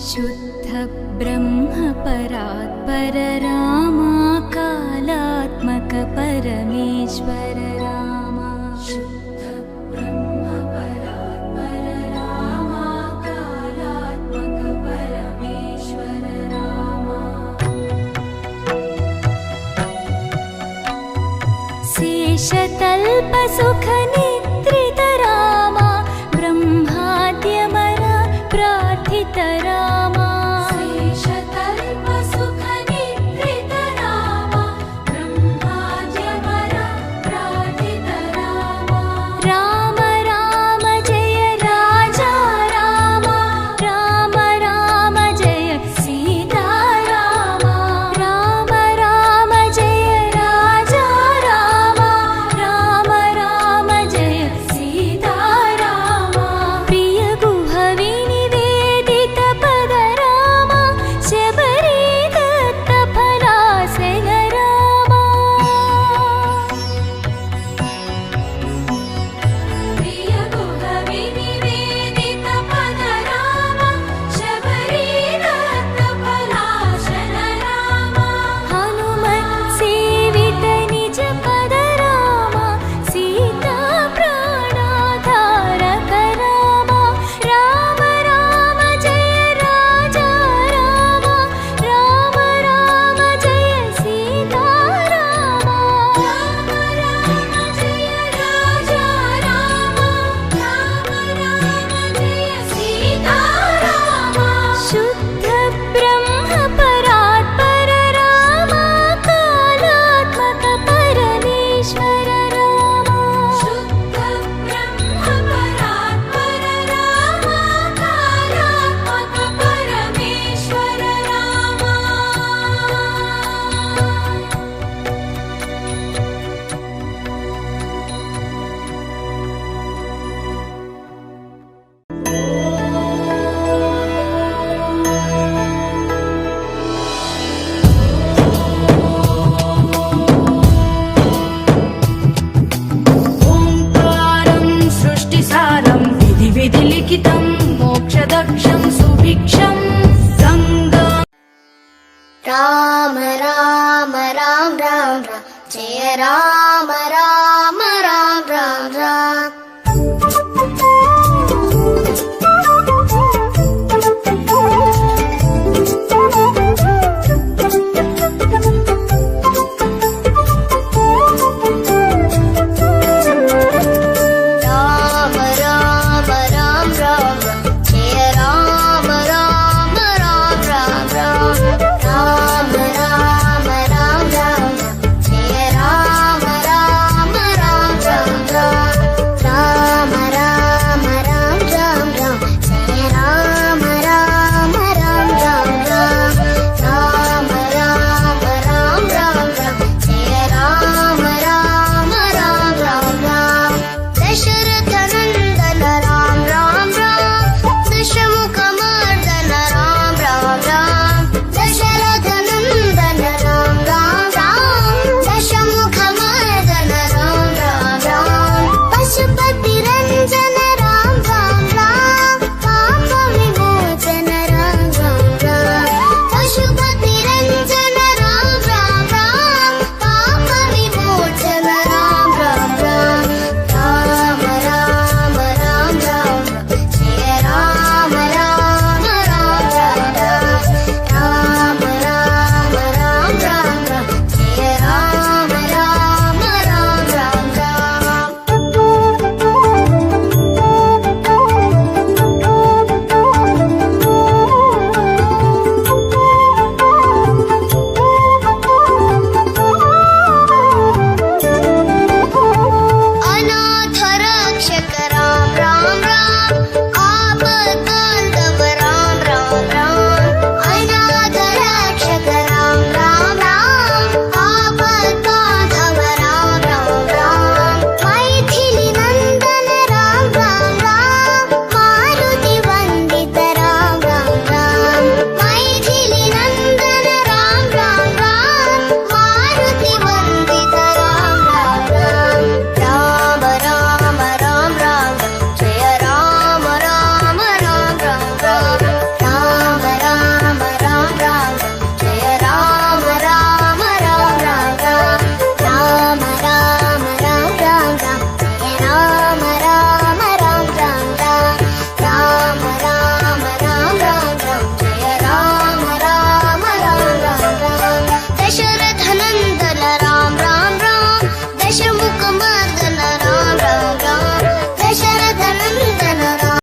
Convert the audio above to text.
शुद्ध ब्रह्म परात्पर रामा कालात्मक परमेश्वर रामा शुद्ध ब्रह्म परात्पर रामा कालात्मक परमेश्वर रामा शेषतल्प सुख निद्रित रामा ब्रह्माद्यमर प्रार्थित रामा शेषतल्प सुख निद्रित रामा ब्रह्माद्यमर प्रार्थित रामा राम राम जय राजा रामा राम राम जय सीता रामा राम राम जय राजा रामा राम राम जय सीता रामा प्रिय गुहवि निवेदित पद रामा शबरी दत्त फलासन रामा प्रिय गुहवि निवेदित पद रामा शबरी दत्त फलासन रामा हनुमत् सेवित निज पद रामा सीता प्राणाधारक रामा राम राम जय राजा रामा राम राम जय सीता रामा राम राम जय राजा रामा राम राम जय सीता रामा शुद्ध ब्रह्म परात्पर रामा कालात्मक परमेश्वर रामा शुद्ध ब्रह्म परात्पर रामा कालात्मक परमेश्वर रामा ओंकारं सृष्टिसारं विधि विधिलिखितं मोक्षदक्षं सुभिक्षं गंगा राम राम राम राम राम जय राम